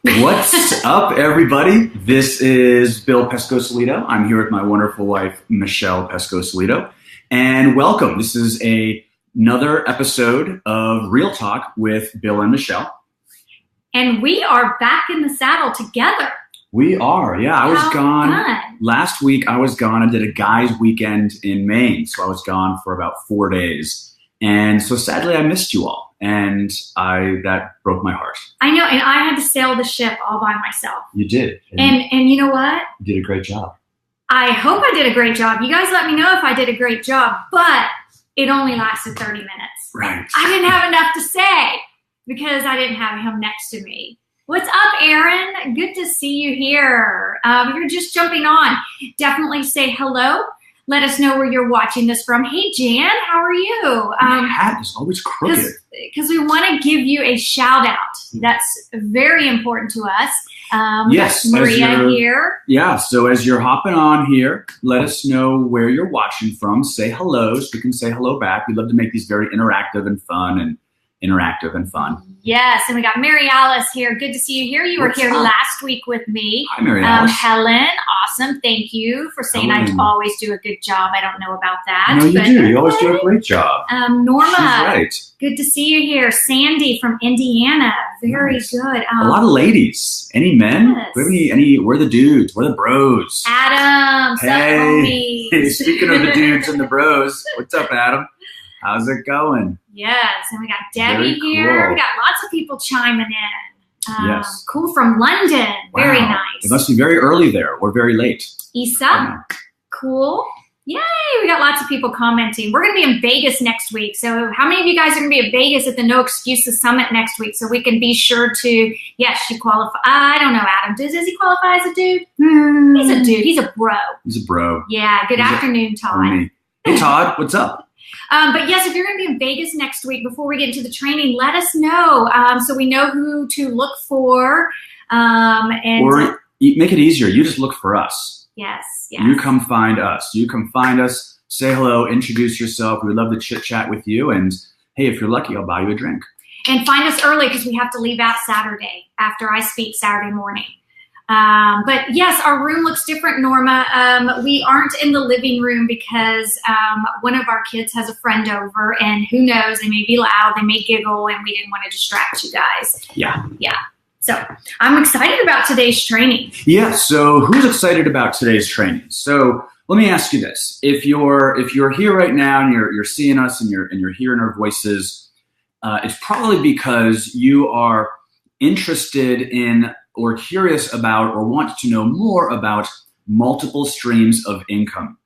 What's up, everybody? This is Bill Pescosolido. I'm here with my wonderful wife, Michelle Pescosolido. And welcome. This is another episode of Real Talk with Bill and Michelle. And we are back in the saddle together. We are, yeah. I was gone. Fun. Last week, I was gone. I did a guys' weekend in Maine. So I was gone for about 4 days. And so sadly, I missed you all. And that broke my heart. I know, and I had to sail the ship all by myself. You did. And you know what? You did a great job. I hope I did a great job. You guys let me know if I did a great job, but it only lasted 30 minutes. Right. I didn't have enough to say because I didn't have him next to me. What's up, Aaron? Good to see you here. You're just jumping on. Definitely say hello. Let us know where you're watching this from. Hey, Jan, how are you? My hat is always crooked. Because we want to give you a shout out. That's very important to us. Yes, Maria here. Yeah, so as you're hopping on here, let us know where you're watching from. Say hello so we can say hello back. We love to make these very interactive and fun. Yes, and we got Mary Alice here. Good to see you here. You were here last week with me. Hi, Mary Alice. Helen, awesome. Thank you for saying I always do a good job. I don't know about that. No, you do. You always do a great job. Norma, she's right. Good to see you here. Sandy from Indiana, very good. A lot of ladies. Any men? Yes. Do we have any? We're the dudes. We're the bros. Adam, hey. Speaking of the dudes and the bros, what's up, Adam? How's it going? Yes, and we got Debbie here. We got lots of people chiming in. Yes. Cool from London. Wow. Very nice. It must be very early there. We're very late. Isa, cool. Yay, we got lots of people commenting. We're going to be in Vegas next week. So how many of you guys are going to be in Vegas at the No Excuses Summit next week so we can be sure to, yes, she qualifies. I don't know, Adam. Does he qualify as a dude? He's a dude. He's a bro. He's a bro. Yeah, good afternoon, Todd. Hey, Todd, what's up? But yes, if you're going to be in Vegas next week, before we get into the training, let us know so we know who to look for. Or make it easier. You just look for us. Yes. You come find us. You come find us, say hello, introduce yourself. We'd love to chit-chat with you. And, hey, if you're lucky, I'll buy you a drink. And find us early because we have to leave out Saturday after I speak Saturday morning. But yes, our room looks different, Norma. We aren't in the living room because one of our kids has a friend over, and who knows, they may be loud, they may giggle, and we didn't want to distract you guys. Yeah. So I'm excited about today's training. Yeah. So who's excited about today's training? So let me ask you this: if you're here right now and you're seeing us and you're hearing our voices, it's probably because you are interested in or curious about or want to know more about multiple streams of income.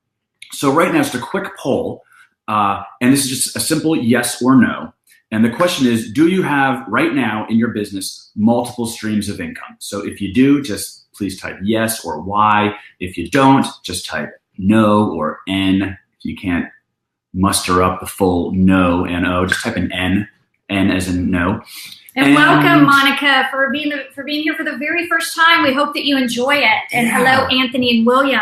So right now, it's a quick poll, and this is just a simple yes or no. And the question is, do you have right now in your business multiple streams of income? So if you do, just please type yes or Y. If you don't, just type no or N. If you can't muster up the full no, N-O, just type an N as in no. And welcome, Monica, for being here for the very first time. We hope that you enjoy it. And hello, Anthony and William.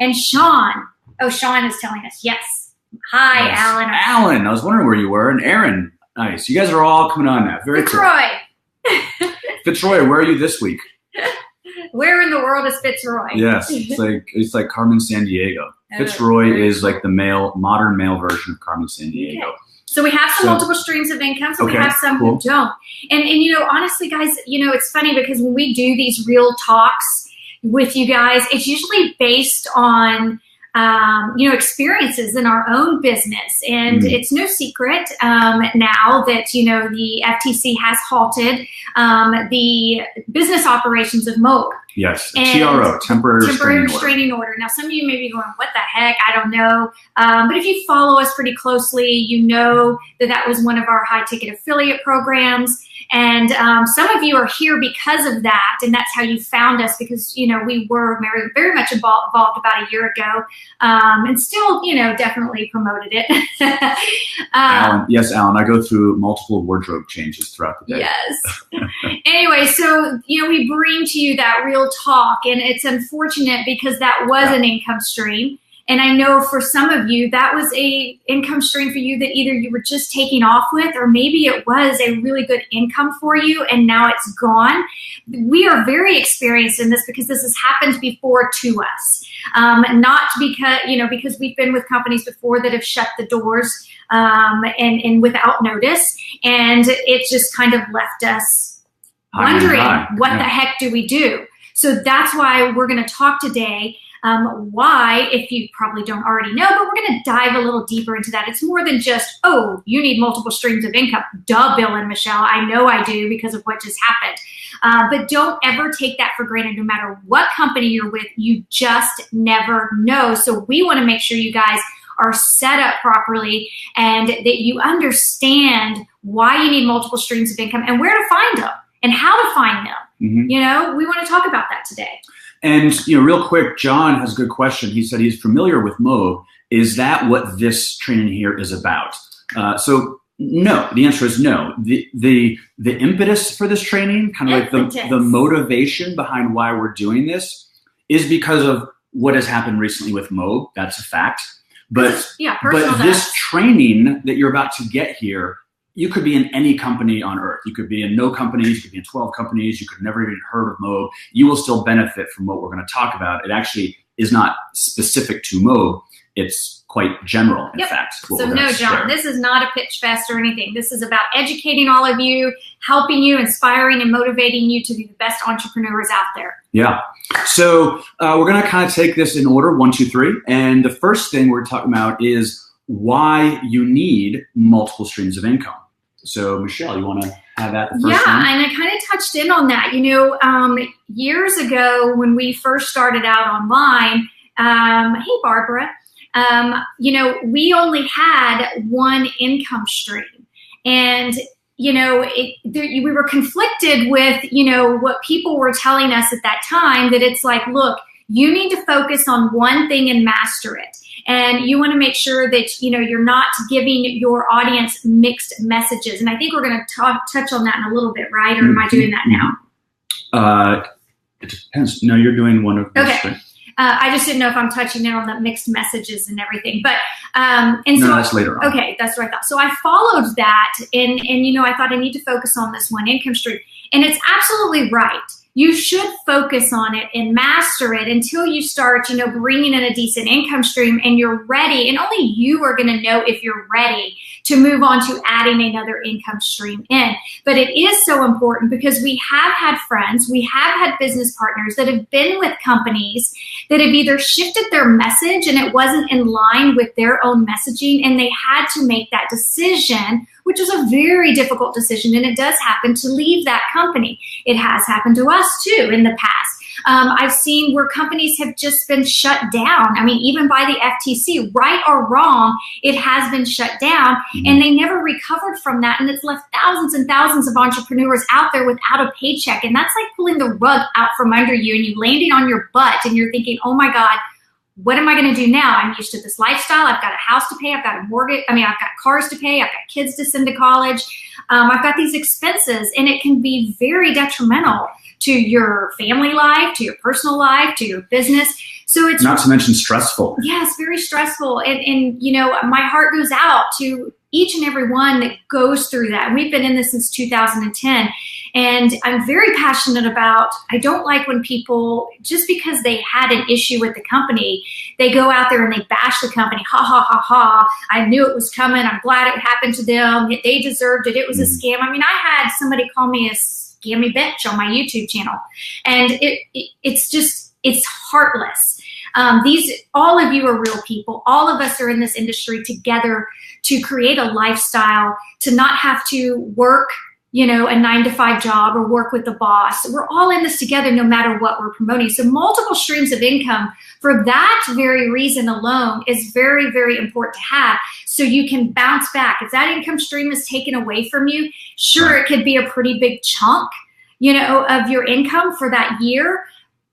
And Sean. Oh, Sean is telling us yes. Hi, yes. Alan. Alan, I was wondering where you were. And Aaron. Nice. You guys are all coming on now. Very Fitzroy. Cool. Fitzroy, where are you this week? Where in the world is Fitzroy? Yes, it's like Carmen Sandiego. Fitzroy is like the modern male version of Carmen Sandiego. Okay. So we have some multiple streams of income. So we have some who don't. And honestly, guys, it's funny because when we do these real talks with you guys, it's usually based on experiences in our own business. And it's no secret now that, the FTC has halted the business operations of Moog. Yes, TRO, temporary restraining order. Now, some of you may be going, what the heck? I don't know. But if you follow us pretty closely, you know that was one of our high-ticket affiliate programs. And some of you are here because of that, and that's how you found us, because, we were very, very much involved about a year ago, and still, definitely promoted it. Alan, I go through multiple wardrobe changes throughout the day. Yes. Anyway, so, we bring to you that real talk, and it's unfortunate because that was an income stream. And I know for some of you, that was a income stream for you that either you were just taking off with, or maybe it was a really good income for you and now it's gone. We are very experienced in this because this has happened before to us. Not because we've been with companies before that have shut the doors and without notice, and it just kind of left us wondering what the heck do we do? So that's why we're going to talk today. Why, if you probably don't already know, but we're going to dive a little deeper into that. It's more than just, oh, you need multiple streams of income. Duh, Bill and Michelle. I know I do because of what just happened. But don't ever take that for granted. No matter what company you're with, you just never know. So we want to make sure you guys are set up properly and that you understand why you need multiple streams of income and where to find them and how to find them. Mm-hmm. We want to talk about that today. And, real quick, John has a good question. He said he's familiar with Moog. Is that what this training here is about? So no, the answer is no. The impetus for this training, kind of like the motivation behind why we're doing this, is because of what has happened recently with Moog. That's a fact. But this training that you're about to get here, you could be in any company on earth. You could be in no companies, you could be in 12 companies, you could have never even heard of Moog. You will still benefit from what we're going to talk about. It actually is not specific to Moog. It's quite general, in fact. So no, John, this is not a pitch fest or anything. This is about educating all of you, helping you, inspiring and motivating you to be the best entrepreneurs out there. Yeah. So we're going to kind of take this in order, 1, 2, 3. And the first thing we're talking about is why you need multiple streams of income. So Michelle, you want to have that the first one? And I kind of touched in on that. Years ago when we first started out online, hey, Barbara, we only had one income stream. And, we were conflicted with, what people were telling us at that time, that it's like, look, you need to focus on one thing and master it. And you want to make sure that, you're not giving your audience mixed messages. And I think we're going to touch on that in a little bit, right? Or am I doing that now? It depends. No, you're doing one of those things. I just didn't know if I'm touching in on the mixed messages and everything. But, that's later on. Okay, that's what I thought. So I followed that and I thought I need to focus on this one income stream. And it's absolutely right. You should focus on it and master it until you start, bringing in a decent income stream and you're ready. And only you are going to know if you're ready to move on to adding another income stream in. But it is so important because we have had friends, we have had business partners that have been with companies that have either shifted their message and it wasn't in line with their own messaging, and they had to make that decision, which is a very difficult decision, and it does happen, to leave that company. It has happened to us too in the past. I've seen where companies have just been shut down. I mean, even by the FTC, right or wrong, it has been shut down, and they never recovered from that. And it's left thousands and thousands of entrepreneurs out there without a paycheck. And that's like pulling the rug out from under you and you landing on your butt and you're thinking, oh my God, what am I going to do now? I'm used to this lifestyle. I've got a house to pay. I've got a mortgage. I've got cars to pay. I've got kids to send to college. I've got these expenses, and it can be very detrimental to your family life, to your personal life, to your business. So it's not to mention stressful. Yes, very stressful. And my heart goes out to each and every one that goes through that. And we've been in this since 2010. And I'm very passionate about, I don't like when people, just because they had an issue with the company, they go out there and they bash the company. Ha, ha, ha, ha. I knew it was coming. I'm glad it happened to them. They deserved it. It was a scam. I mean, I had somebody call me a scammy bitch on my YouTube channel. And it's heartless. All of you are real people. All of us are in this industry together to create a lifestyle, to not have to work, a 9-to-5 job or work with the boss. We're all in this together no matter what we're promoting. So multiple streams of income for that very reason alone is very, very important to have, so you can bounce back. If that income stream is taken away from you, sure, it could be a pretty big chunk, of your income for that year.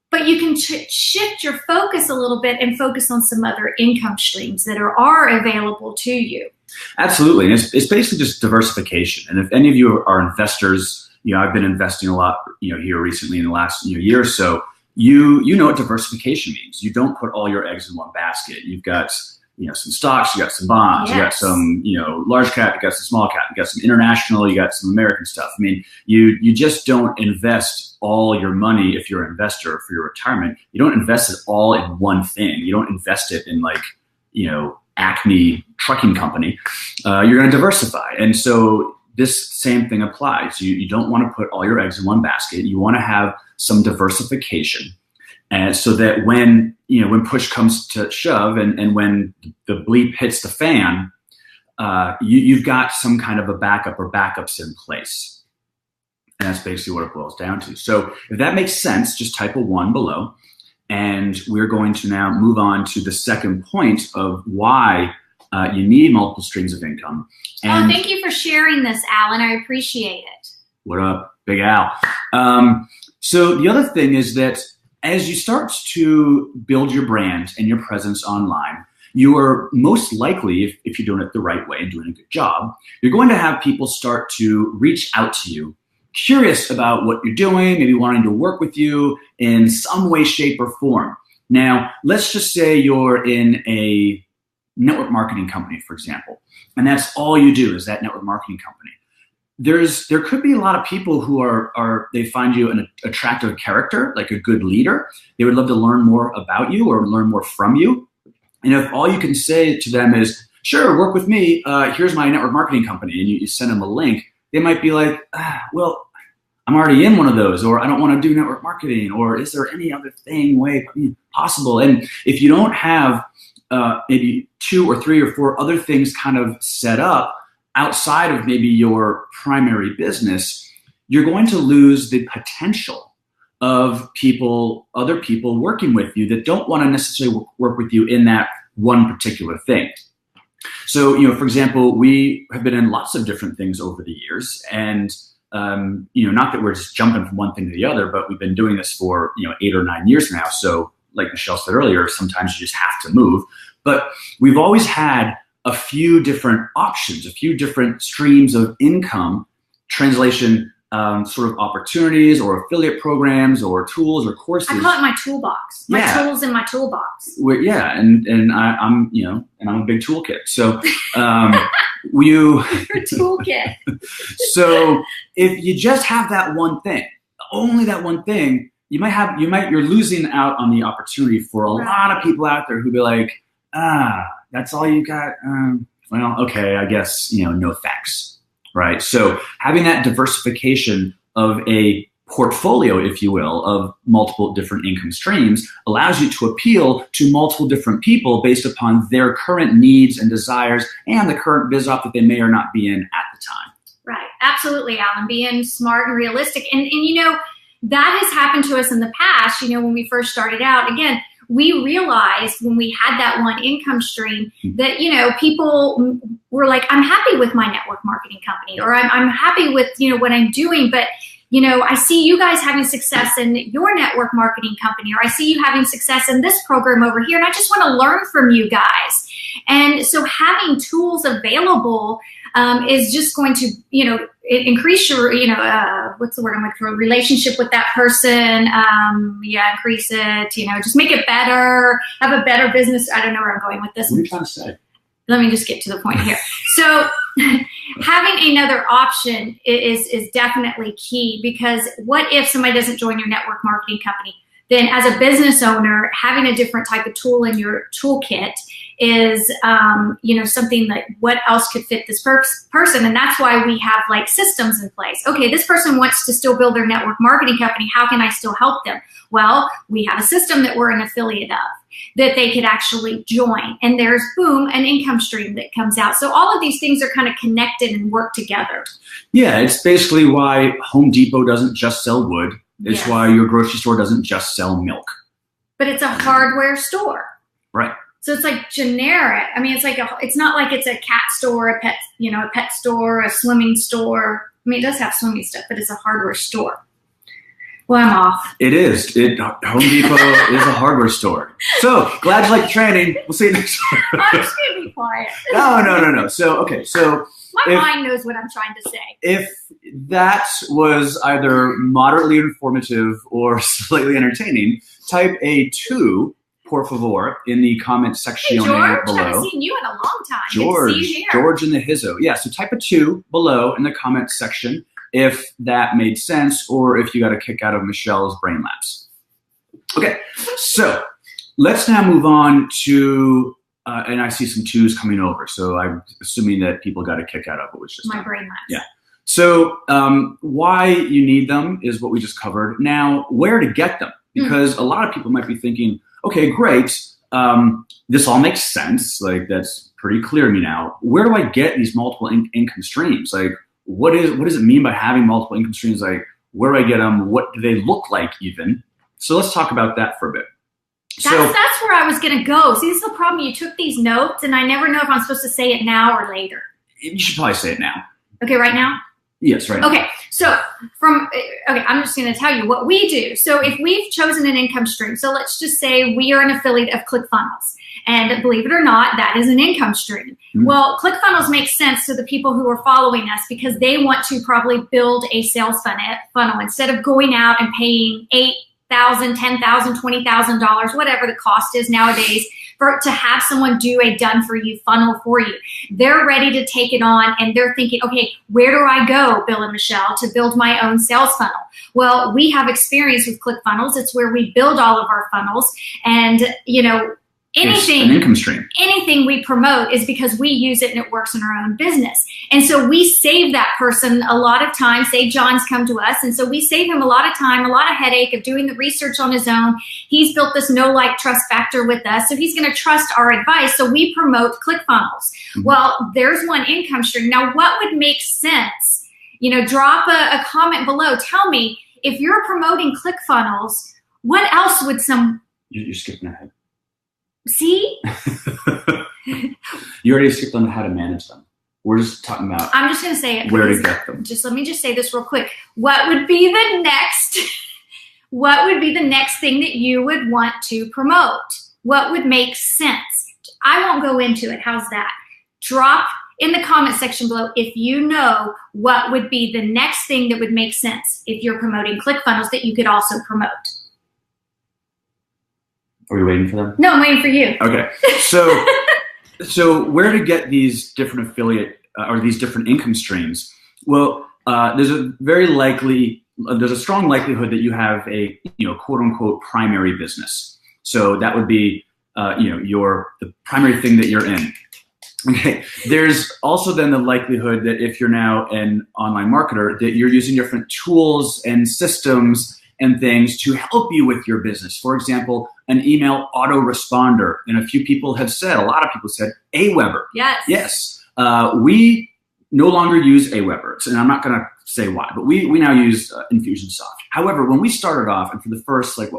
But you can shift your focus a little bit and focus on some other income streams that are available to you. Absolutely. And it's basically just diversification. And if any of you are investors, I've been investing a lot, here recently in the last year or so, you know what diversification means. You don't put all your eggs in one basket. You've got some stocks, you got some bonds, you got some large cap, you got some small cap, you got some international, you got some American stuff. I mean, you just don't invest all your money if you're an investor for your retirement. You don't invest it all in one thing. You don't invest it in Acme trucking company. You're going to diversify, and so this same thing applies. You don't want to put all your eggs in one basket. You want to have some diversification. And so that when push comes to shove and when the bleep hits the fan, you've got some kind of a backup or backups in place. And that's basically what it boils down to. So if that makes sense, just type a 1 below. And we're going to now move on to the second point of why you need multiple streams of income. And thank you for sharing this, Alan. I appreciate it. What up, Big Al? So the other thing is that as you start to build your brand and your presence online, you are most likely, if you're doing it the right way and doing a good job, you're going to have people start to reach out to you, curious about what you're doing, maybe wanting to work with you in some way, shape, or form. Now, let's just say you're in a network marketing company, for example, and that's all you do is that network marketing company. There could be a lot of people who they find you an attractive character, like a good leader. They would love to learn more about you or learn more from you. And if all you can say to them is, sure, work with me, here's my network marketing company, and you send them a link, they might be like, well, I'm already in one of those, or I don't want to do network marketing, or is there any other way possible? And if you don't have maybe 2 or 3 or 4 other things kind of set up, outside of maybe your primary business, you're going to lose the potential of other people working with you that don't want to necessarily work with you in that one particular thing. So, for example, we have been in lots of different things over the years, and not that we're just jumping from one thing to the other, but we've been doing this for 8 or 9 years now. So, like Michelle said earlier, sometimes you just have to move. But we've always had a few different options, a few different streams of income, translation sort of opportunities or affiliate programs or tools or courses. I call it my toolbox. My tools in my toolbox. And I'm a big toolkit. So your toolkit. So if you just have that one thing, only that one thing, you're losing out on the opportunity for a lot of people out there who'd be like, that's all you got? Well, okay, I guess, no thanks, right? So having that diversification of a portfolio, if you will, of multiple different income streams allows you to appeal to multiple different people based upon their current needs and desires and the current biz op that they may or not be in at the time. Right, absolutely, Alan, being smart and realistic. And that has happened to us in the past, when we first started out. Again, we realized when we had that one income stream that, people were like, I'm happy with my network marketing company, or I'm happy with, what I'm doing, but, I see you guys having success in your network marketing company, or I see you having success in this program over here, and I just want to learn from you guys. And so having tools available is just going to, increase your, what's the word I'm looking for, relationship with that person. Increase it, just make it better, have a better business. I don't know where I'm going with this. What are you trying to say? Let me just get to the point here. So having another option is definitely key, because what if somebody doesn't join your network marketing company? Then as a business owner, having a different type of tool in your toolkit is, something that what else could fit this person. And that's why we have like systems in place. Okay, this person wants to still build their network marketing company. How can I still help them? Well, we have a system that we're an affiliate of that they could actually join. And there's, boom, an income stream that comes out. So all of these things are kind of connected and work together. Yeah, it's basically why Home Depot doesn't just sell wood. It's why your grocery store doesn't just sell milk. But it's a hardware store. Right. So it's like generic. I mean, it's not like it's a cat store, a pet store, a swimming store. I mean, it does have swimming stuff, but it's a hardware store. Well, I'm off. It is. Home Depot is a hardware store. So glad you like the training. We'll see you next time. I'm just going to be quiet. No. So my mind knows what I'm trying to say. If that was either moderately informative or slightly entertaining, type a 2, por favor, in the comment section George, below. I haven't seen you in a long time. George in the hizzo. Yeah, so type a 2 below in the comment section if that made sense or if you got a kick out of Michelle's brain lapse. Okay, so let's now move on to, and I see some 2s coming over, so I'm assuming that people got a kick out of it, which is my brain lapse. Yeah. So why you need them is what we just covered. Now, where to get them? Because a lot of people might be thinking, okay, great, this all makes sense. Like, that's pretty clear to me now. Where do I get these multiple income streams? Like, what does it mean by having multiple income streams? Like, where do I get them? What do they look like even? So let's talk about that for a bit. That's where I was going to go. See, this is the problem. You took these notes, and I never know if I'm supposed to say it now or later. You should probably say it now. Okay, right now? Yes, right now. Okay, so I'm just going to tell you what we do. So if we've chosen an income stream, so let's just say we are an affiliate of ClickFunnels. And believe it or not, that is an income stream. Well, ClickFunnels makes sense to the people who are following us because they want to probably build a sales funnel instead of going out and paying $8,000, $10,000, $20,000, whatever the cost is nowadays, to have someone do a done-for-you funnel for you. They're ready to take it on, and they're thinking, okay, where do I go, Bill and Michelle, to build my own sales funnel? Well, we have experience with ClickFunnels. It's where we build all of our funnels, and anything, an income stream. Anything we promote is because we use it and it works in our own business. And so we save that person a lot of time. Say John's come to us, and so we save him a lot of time, a lot of headache of doing the research on his own. He's built this know, like, trust factor with us, so he's going to trust our advice. So we promote ClickFunnels. Well, there's one income stream. Now, what would make sense? Drop a comment below. Tell me, if you're promoting ClickFunnels, what else would You're skipping ahead. See? You already skipped on how to manage them. We're just talking about I'm just going to say it. Where to get them. Let me just say this real quick. What would be the next thing that you would want to promote? What would make sense? I won't go into it. How's that? Drop in the comment section below if you know what would be the next thing that would make sense if you're promoting ClickFunnels that you could also promote. Are we waiting for them? No, I'm waiting for you. Okay. So where to get these different affiliate or these different income streams? Well, there's a strong likelihood that you have a quote unquote primary business. So that would be the primary thing that you're in. Okay. There's also then the likelihood that if you're now an online marketer, that you're using different tools and systems and things to help you with your business. For example, an email autoresponder. And a lot of people said Aweber. Yes. We no longer use Aweber. And I'm not going to say why, but we now use Infusionsoft. However, when we started off, and for the first 5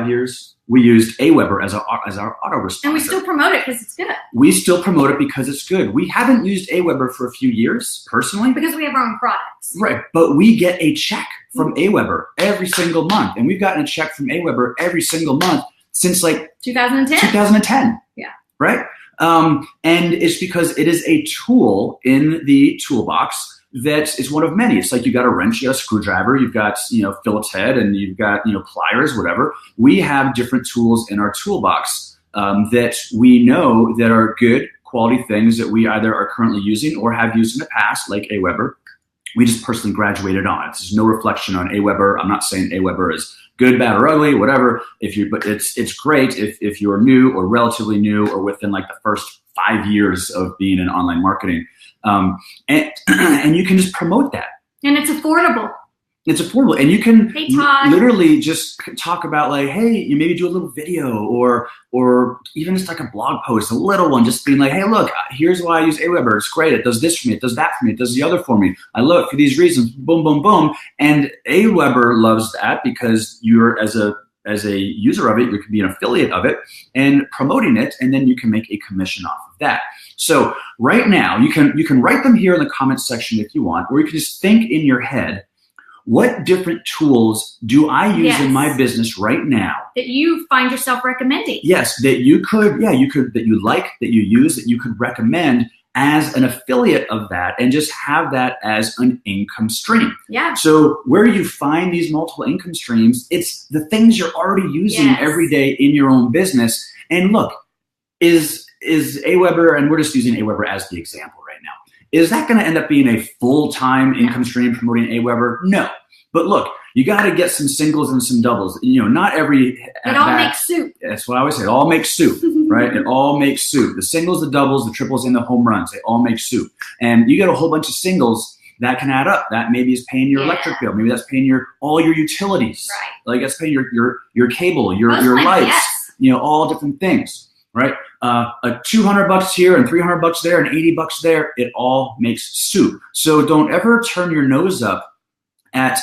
years, we used Aweber as our autoresponder. And we still promote it because it's good. We still promote it because it's good. We haven't used Aweber for a few years, personally. Because we have our own products. Right, but we get a check from Aweber every single month. And we've gotten a check from Aweber every single month since 2010. Yeah. Right? And it's because it is a tool in the toolbox that is one of many. It's like you got a wrench, you got a screwdriver, you've got Phillips head, and you've got pliers, whatever. We have different tools in our toolbox that we know that are good quality things that we either are currently using or have used in the past, like Aweber. We just personally graduated on it. There's no reflection on Aweber. I'm not saying Aweber is good, bad, or ugly, whatever. But it's great if you're new or relatively new or within the first 5 years of being in online marketing. And you can just promote that. And it's affordable. It's affordable. And you can literally just talk about hey, you maybe do a little video or even just a blog post, a little one, just being hey, look, here's why I use Aweber. It's great. It does this for me. It does that for me. It does the other for me. I love it for these reasons. Boom, boom, boom. And Aweber loves that because you're as a user of it, you can be an affiliate of it and promoting it, and then you can make a commission off of that. So right now, you can write them here in the comments section if you want, or you can just think in your head, what different tools do I use in my business right now that you find yourself recommending? Yes, that you could, that you like, that you use, that you could recommend as an affiliate of that, and just have that as an income stream. Yeah. So where you find these multiple income streams, it's the things you're already using every day in your own business. And look, is AWeber, and we're just using AWeber as the example right now, is that going to end up being a full-time income stream promoting AWeber? No. But look, you got to get some singles and some doubles. Not every. It all makes soup. That's what I always say. It all makes soup, right? It all makes soup. The singles, the doubles, the triples, and the home runs, they all make soup. And you get a whole bunch of singles that can add up. That maybe is paying your electric bill. Maybe that's paying all your utilities. Right. Like that's paying your cable, your lights. All different things, right? A $200 here and $300 there and $80 there. It all makes soup. So don't ever turn your nose up at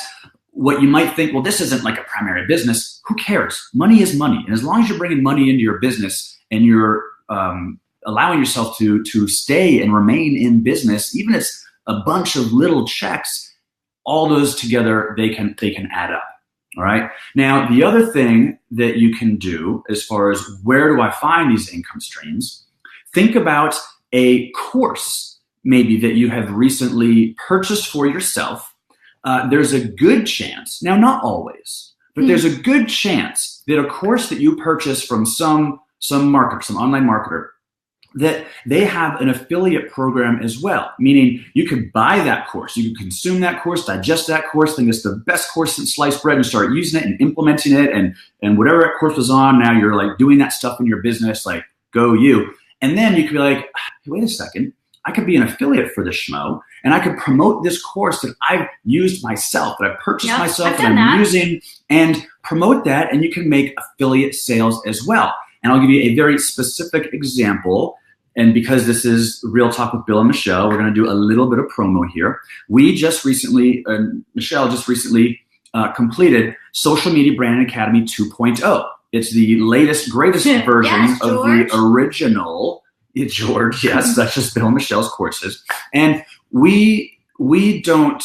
what you might think, well, this isn't like a primary business. Who cares? Money is money. And as long as you're bringing money into your business and you're allowing yourself to stay and remain in business, even if it's a bunch of little checks, all those together, they can add up. All right. Now, the other thing that you can do as far as where do I find these income streams, think about a course maybe that you have recently purchased for yourself. There's a good chance, now not always, but there's a good chance that a course that you purchase from some marketer, some online marketer, that they have an affiliate program as well, meaning you could buy that course, you could consume that course, digest that course, think it's the best course since sliced bread, and start using it and implementing it, and whatever that course was on, now you're like doing that stuff in your business, like go you. And then you could be like, hey, wait a second, I could be an affiliate for this schmo, and I could promote this course that I've used myself, that I've purchased myself, and I'm using, and promote that, and you can make affiliate sales as well. And I'll give you a very specific example. And because this is Real Talk with Bill and Michelle, we're going to do a little bit of promo here. We just recently, Michelle just recently completed Social Media Branding Academy 2.0. It's the latest, greatest version of the original. George, yes, that's just Bill and Michelle's courses. And we don't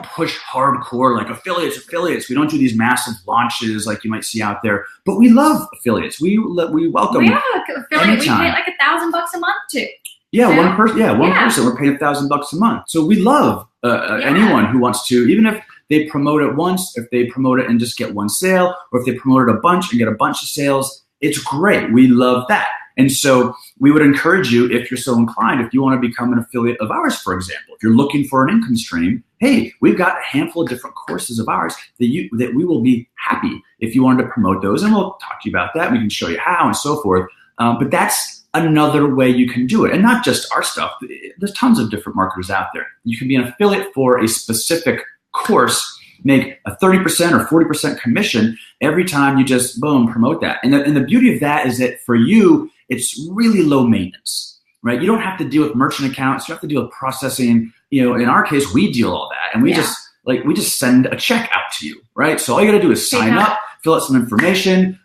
push hardcore like affiliates. We don't do these massive launches like you might see out there. But we love affiliates. We welcome. We have an affiliate. Anytime. We pay like $1,000 a month too. Yeah, one person. Yeah, one person. We're paying $1,000 a month. So we love anyone who wants to, even if they promote it once, if they promote it and just get one sale, or if they promote it a bunch and get a bunch of sales, it's great. We love that. And so we would encourage you, if you're so inclined, if you want to become an affiliate of ours, for example, if you're looking for an income stream, hey, we've got a handful of different courses of ours that we will be happy if you wanted to promote those, and we'll talk to you about that. We can show you how and so forth. But that's another way you can do it. And not just our stuff. There's tons of different marketers out there. You can be an affiliate for a specific course, make a 30% or 40% commission every time you just, boom, promote that. And the beauty of that is that for you, it's really low maintenance, right? You don't have to deal with merchant accounts. You don't have to deal with processing. In our case, we deal all that, and we just send a check out to you, right? So all you got to do is sign up, fill out some information,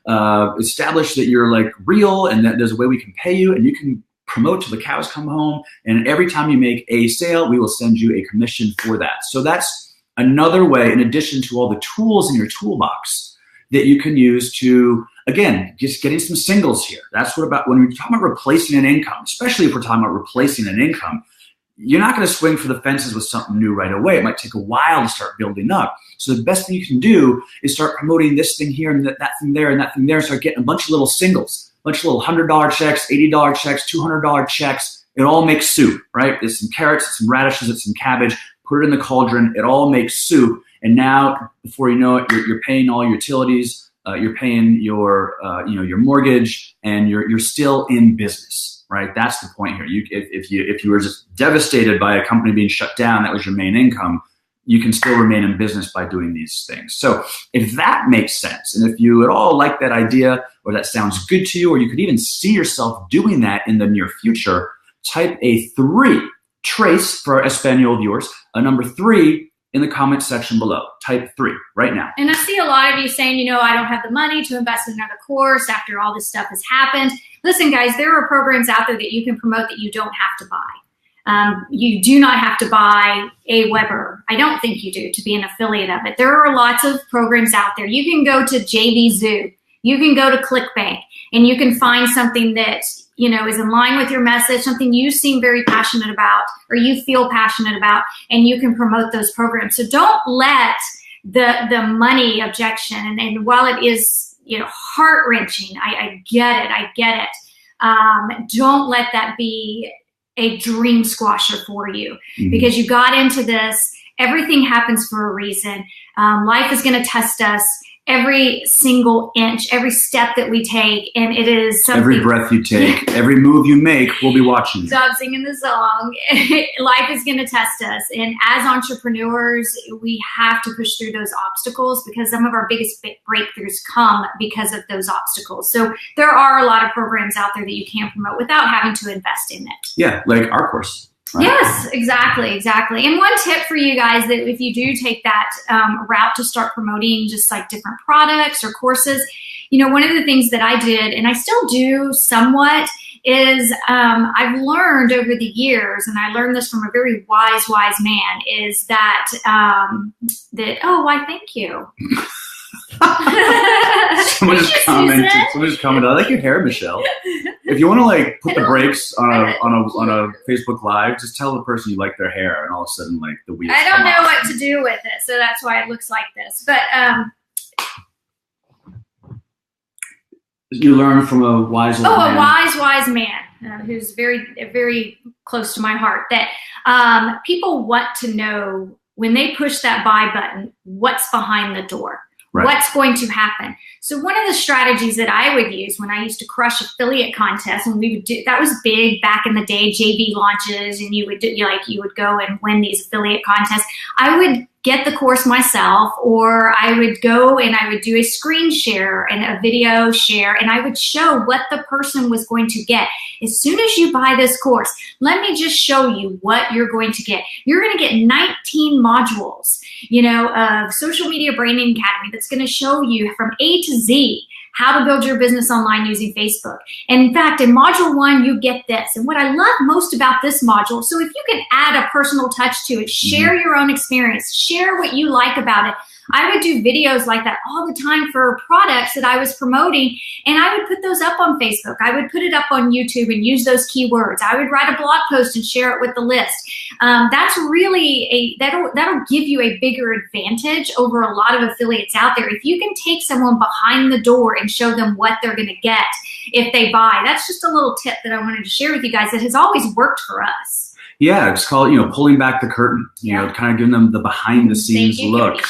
establish that you're like real, and that there's a way we can pay you, and you can promote till the cows come home. And every time you make a sale, we will send you a commission for that. So that's another way, in addition to all the tools in your toolbox, that you can use to, again, just getting some singles here. That's what about when we're talking about replacing an income, especially if we're talking about replacing an income, you're not going to swing for the fences with something new right away. It might take a while to start building up. So the best thing you can do is start promoting this thing here and that thing there and that thing there, and start getting a bunch of little singles, a bunch of little $100 checks, $80 checks, $200 checks. It all makes soup, right? There's some carrots, it's some radishes, it's some cabbage. Put it in the cauldron. It all makes soup. And now, before you know it, you're paying all your utilities. You're paying your mortgage, and you're still in business, right? That's the point here. If you were just devastated by a company being shut down, that was your main income, you can still remain in business by doing these things. So if that makes sense, and if you at all like that idea, or that sounds good to you, or you could even see yourself doing that in the near future, type a 3, Trace, for our Espanol viewers, a number 3 in the comment section below. Type 3 right now. And I see a lot of you saying, I don't have the money to invest in another course after all this stuff has happened. Listen, guys, there are programs out there that you can promote that you don't have to buy. You do not have to buy AWeber. I don't think you do to be an affiliate of it. There are lots of programs out there. You can go to JVZoo. You can go to ClickBank, and you can find something that is in line with your message, something you seem very passionate about or you feel passionate about, and you can promote those programs. So don't let the money objection, and while it is heart-wrenching, I get it. Don't let that be a dream squasher for you, because you got into this. Everything happens for a reason. Life is going to test us every single inch, every step that we take, and it is something. Every breath you take, every move you make, we'll be watching you. Stop singing the song. Life is going to test us, and as entrepreneurs, we have to push through those obstacles, because some of our biggest breakthroughs come because of those obstacles. So there are a lot of programs out there that you can promote without having to invest in it. Yeah, like our course. Right. Yes, exactly. And one tip for you guys, that if you do take that route to start promoting just like different products or courses, one of the things that I did, and I still do somewhat, is I've learned over the years, and I learned this from a very wise man, is that, oh, why, thank you. Someone just commented. I like your hair, Michelle. If you want to put the brakes on a Facebook Live, just tell the person you like their hair, and all of a sudden the wheels. I don't know what to do with it, so that's why it looks like this. But you learn from a wise man. A wise man who's very, very close to my heart. That people want to know, when they push that buy button, what's behind the door. Right. What's going to happen? So one of the strategies that I would use when I used to crush affiliate contests, and we would do, that was big back in the day, JV launches, and you would go and win these affiliate contests. I would get the course myself, or I would go and I would do a screen share and a video share, and I would show what the person was going to get. As soon as you buy this course, let me just show you what you're going to get. You're going to get 19 modules, of Social Media Branding Academy, that's going to show you from A to Z how to build your business online using Facebook. And in fact, in module 1, you get this. And what I love most about this module, so if you can add a personal touch to it, share your own experience, share what you like about it. I would do videos like that all the time for products that I was promoting, and I would put those up on Facebook. I would put it up on YouTube and use those keywords. I would write a blog post and share it with the list. That's really that'll give you a bigger advantage over a lot of affiliates out there. If you can take someone behind the door and show them what they're going to get if they buy. That's just a little tip that I wanted to share with you guys that has always worked for us. Yeah, it's called, pulling back the curtain, kind of giving them the behind the scenes look.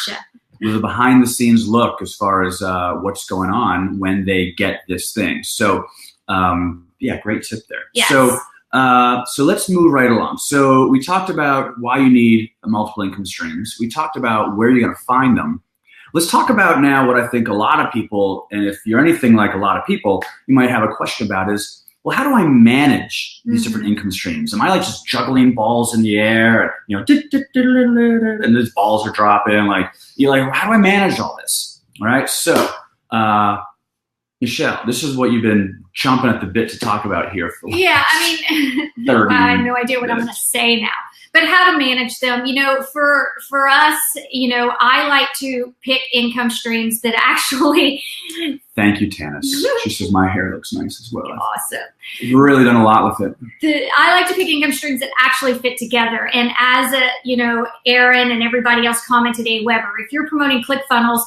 The behind the scenes look as far as what's going on when they get this thing. So great tip there. Yes. So let's move right along. So we talked about why you need multiple income streams. We talked about where you're going to find them. Let's talk about now what I think a lot of people, and if you're anything like a lot of people, you might have a question about is, well, how do I manage these different income streams? Am I just juggling balls in the air, and these balls are dropping? How do I manage all this? All right. So, Michelle, this is what you've been chomping at the bit to talk about here for 30 I have no idea what I'm going to say now. But how to manage them, for us, I like to pick income streams that actually. Thank you, Tanis. She says my hair looks nice as well. Awesome. You've really done a lot with it. I like to pick income streams that actually fit together. And as Aaron and everybody else commented, AWeber, if you're promoting ClickFunnels,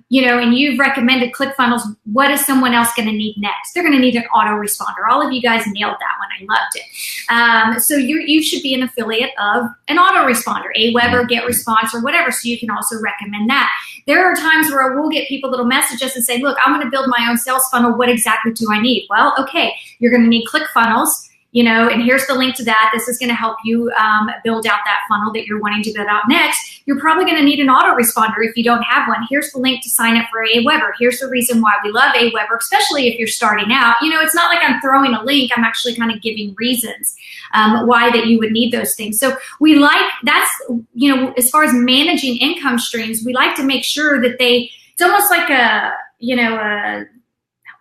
and you've recommended ClickFunnels, what is someone else going to need next? They're going to need an autoresponder. All of you guys nailed that one. I loved it. So you should be an affiliate of an autoresponder, AWeber, GetResponse, or whatever, so you can also recommend that. There are times where we'll get people that'll message us and say, look, I want to build my own sales funnel. What exactly do I need? Well, okay, you're going to need ClickFunnels. And here's the link to that. This is going to help you build out that funnel that you're wanting to build out next. You're probably going to need an autoresponder if you don't have one. Here's the link to sign up for AWeber. Here's the reason why we love AWeber, especially if you're starting out. It's not like I'm throwing a link. I'm actually kind of giving reasons why that you would need those things. So that's, as far as managing income streams, we like to make sure that it's almost like help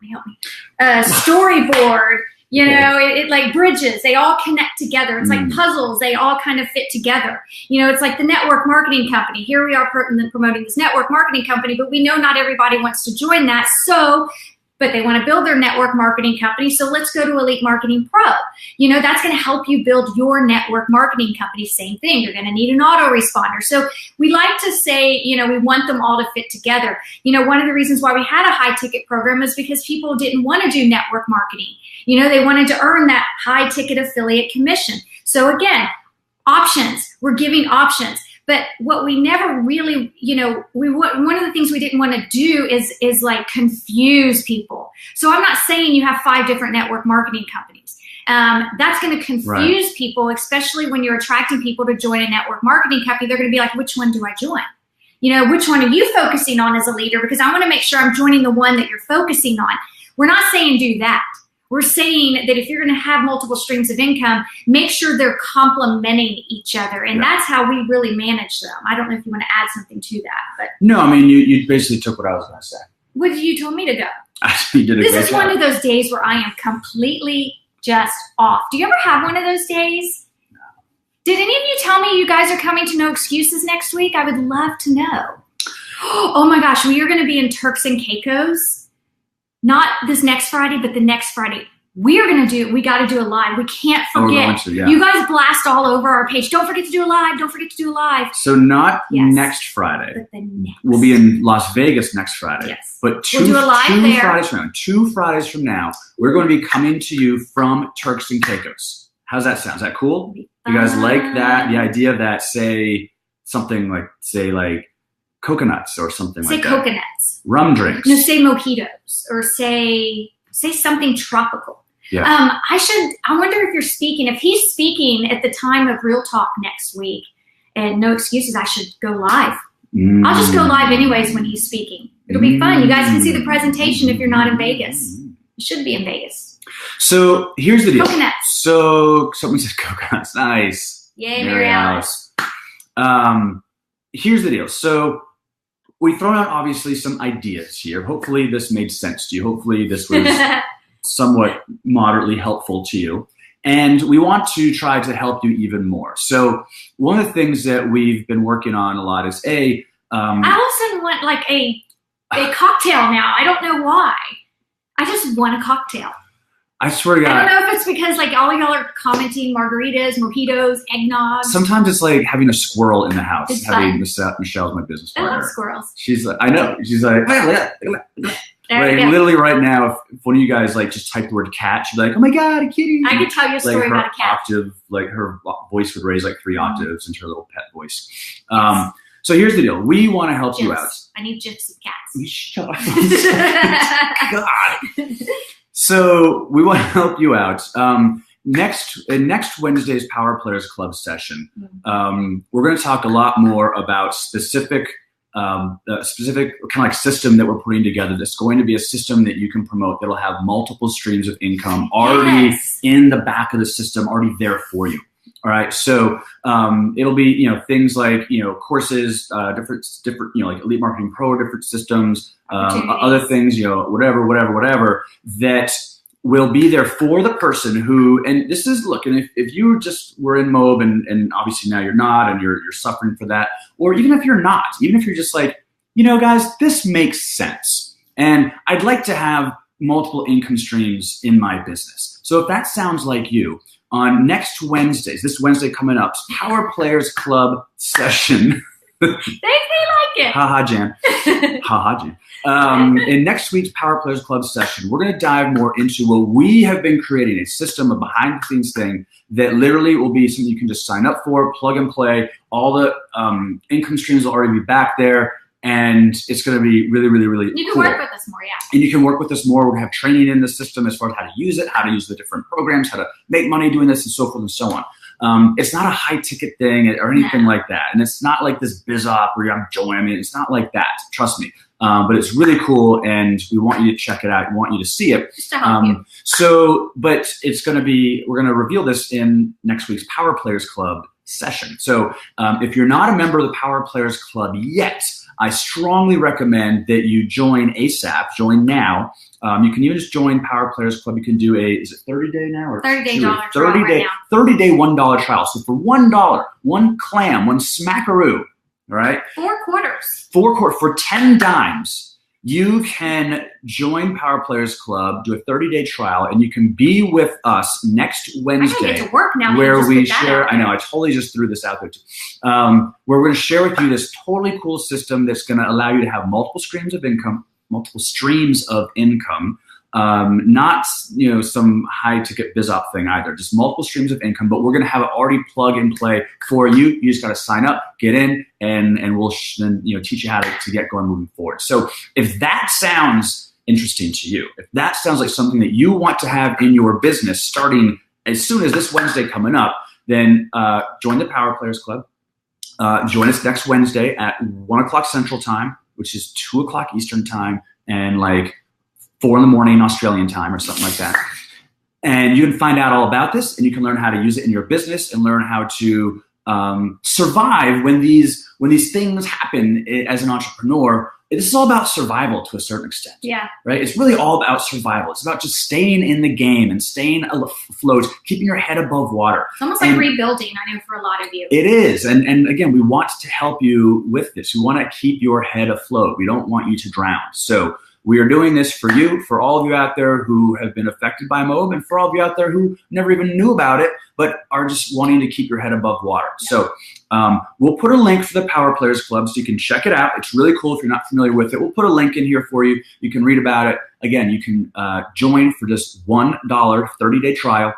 me, a storyboard. You know, it like bridges, they all connect together. It's like puzzles, they all kind of fit together. You know, it's like the network marketing company. Here we are promoting this network marketing company, but we know not everybody wants to join that. But they want to build their network marketing company. So let's go to Elite Marketing Pro. You know, that's going to help you build your network marketing company. Same thing. You're going to need an autoresponder. So we like to say, you know, we want them all to fit together. You know, one of the reasons why we had a high ticket program is because people didn't want to do network marketing. You know, they wanted to earn that high ticket affiliate commission. So again, options. We're giving options. But what we never really, you know, one of the things we didn't want to do is like confuse people. So I'm not saying you have 5 different network marketing companies. That's going to confuse people, especially when you're attracting people to join a network marketing company. They're going to be like, which one do I join? You know, which one are you focusing on as a leader? Because I want to make sure I'm joining the one that you're focusing on. We're not saying do that. We're saying that if you're going to have multiple streams of income, make sure they're complementing each other. And that's how we really manage them. I don't know if you want to add something to that. But no, I mean, you basically took what I was going to say. What did you told me to go? You did a this great is job. one of those days where I am completely just off. Do you ever have one of those days? No. Did any of you tell me you guys are coming to No Excuses next week? I would love to know. Oh my gosh, we are going to be in Turks and Caicos. Not this next Friday, but the next Friday. We got to do a live. We can't forget. You guys blast all over our page. Don't forget to do a live. Don't forget to do a live. So not next Friday. But the next. We'll be in Las Vegas next Friday. Yes. But we'll do a live there. Two Fridays from now, we're going to be coming to you from Turks and Caicos. How's that sound? Is that cool? You guys like that? The idea of that, say coconuts or something like that. Say coconuts. Rum drinks. No, say mojitos or say something tropical. Yeah. I wonder if you're speaking, if he's speaking at the time of Real Talk next week and No Excuses, I should go live. I'll just go live anyways when he's speaking. It'll be fun. You guys can see the presentation if you're not in Vegas. You should be in Vegas. So here's the deal. Coconuts. So somebody said coconuts. Nice. Yay, Mary Alice. Here's the deal. So we've thrown out obviously some ideas here. Hopefully this made sense to you. Hopefully this was somewhat moderately helpful to you. And we want to try to help you even more. So one of the things that we've been working on a lot is I all of a sudden want like a cocktail now. I don't know why. I just want a cocktail. I swear to God. I don't know if it's because like all of y'all are commenting margaritas, mojitos, eggnog. Sometimes it's like having a squirrel in the house. It's having Michelle's my business partner. I love squirrels. She's like, I know. She's like, literally right now, if one of you guys like just type the word cat, she'd be like, oh my God, a kitty. I could tell you a story about a cat. Her voice would raise like 3 octaves into her little pet voice. So here's the deal. We want to help you out. I need gypsy cats. Shut up. God. So we want to help you out. Next Wednesday's Power Players Club session, we're going to talk a lot more about specific kind of like system that we're putting together. That's going to be a system that you can promote that'll have multiple streams of income already in the back of the system, already there for you. All right, so it'll be things like courses, different like Elite Marketing Pro, different systems, other things, whatever that will be there for the person who. And this is and if you just were in MOB and obviously now you're not and you're suffering for that, or even if you're not, even if you're just like guys, this makes sense, and I'd like to have multiple income streams in my business. So if that sounds like you. On next Wednesdays, this Wednesday coming up, Power Players Club session. They like it. Ha Jan. Jan. In next week's Power Players Club session, we're going to dive more into what we have been creating, a system, a behind-the-scenes thing that literally will be something you can just sign up for, plug and play. All the income streams will already be back there. And it's going to be really, really, really cool. You can work with us more, yeah. And you can work with us more. We're going to have training in the system as far as how to use it, how to use the different programs, how to make money doing this, and so forth and so on. It's not a high-ticket thing or anything like that. And it's not like this biz op where I'm joining. I mean, it's not like that. Trust me. But it's really cool, and we want you to check it out. We want you to see it. Just to help you. So, but it's going to be, we're going to reveal this in next week's Power Players Club session. So if you're not a member of the Power Players Club yet, I strongly recommend that you join ASAP, join now. You can even just join Power Players Club. You can do is it 30-day now? Or 30-day trial right now. 30-day $1 trial. So for $1, one clam, one smackaroo, right? 4 quarters. For 10 dimes. You can join Power Players Club, do a 30-day trial, and you can be with us next Wednesday. I gotta get to work now. Where we share, I know, I totally just threw this out there too. Where we're going to share with you this totally cool system that's going to allow you to have multiple streams of income, not some high ticket biz op thing either, just multiple streams of income, but we're going to have it already plug and play for you. You just got to sign up, get in, and we'll then teach you how to get going moving forward. So if that sounds interesting to you, if that sounds like something that you want to have in your business starting as soon as this Wednesday coming up, then join the Power Players Club. Join us next Wednesday at 1 o'clock Central Time, which is 2 o'clock Eastern Time, and like 4 in the morning Australian time or something like that. And you can find out all about this, and you can learn how to use it in your business and learn how to survive when these things happen as an entrepreneur. This is all about survival to a certain extent. Yeah. Right? It's really all about survival. It's about just staying in the game and staying afloat, keeping your head above water. It's almost like rebuilding, I know, for a lot of you. It is. And again, we want to help you with this. We want to keep your head afloat. We don't want you to drown. So we are doing this for you, for all of you out there who have been affected by MOB, and for all of you out there who never even knew about it, but are just wanting to keep your head above water. So we'll put a link for the Power Players Club so you can check it out. It's really cool if you're not familiar with it. We'll put a link in here for you. You can read about it. Again, you can join for just $1 30-day trial,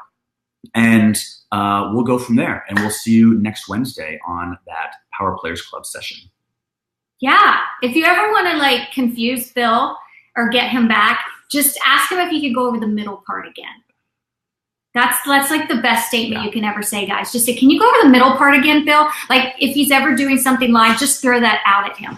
and we'll go from there. And we'll see you next Wednesday on that Power Players Club session. Yeah. If you ever want to confuse Bill or get him back, just ask him if he could go over the middle part again. That's like the best statement you can ever say, guys. Just say, can you go over the middle part again, Bill? Like if he's ever doing something live, just throw that out at him.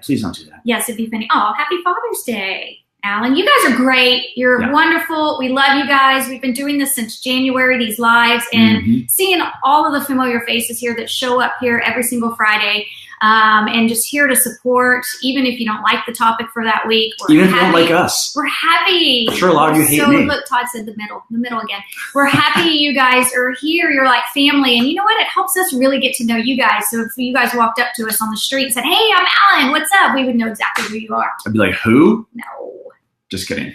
Please don't do that. Yes, it'd be funny. Oh, happy Father's Day, Alan. You guys are great. You're wonderful. We love you guys. We've been doing this since January, these lives, and seeing all of the familiar faces here that show up here every single Friday. And just here to support, even if you don't like the topic for that week. Even if you don't like us. We're happy. I'm sure a lot of you hate me. Look, Todd said the middle again. We're happy you guys are here. You're like family. And you know what? It helps us really get to know you guys. So if you guys walked up to us on the street and said, hey, I'm Alan, what's up? We would know exactly who you are. I'd be like, who? No. Just kidding.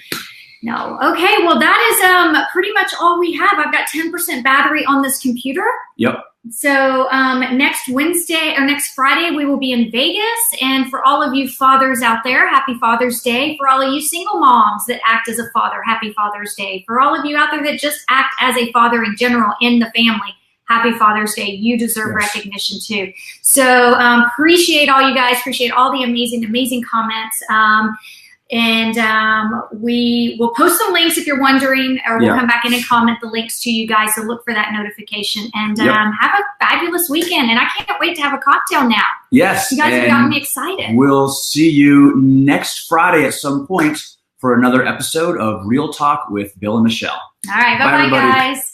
No. Okay, well, that is pretty much all we have. I've got 10% battery on this computer. Yep. So next Friday, we will be in Vegas. And for all of you fathers out there, happy Father's Day. For all of you single moms that act as a father, happy Father's Day. For all of you out there that just act as a father in general in the family, happy Father's Day. You deserve recognition too. So appreciate all you guys. Appreciate all the amazing comments. And we will post some links if you're wondering, or we'll come back in and comment the links to you guys. So look for that notification, and have a fabulous weekend. And I can't wait to have a cocktail now. Yes. You guys have gotten me excited. We'll see you next Friday at some point for another episode of Real Talk with Bill and Michelle. All right. Bye-bye, guys.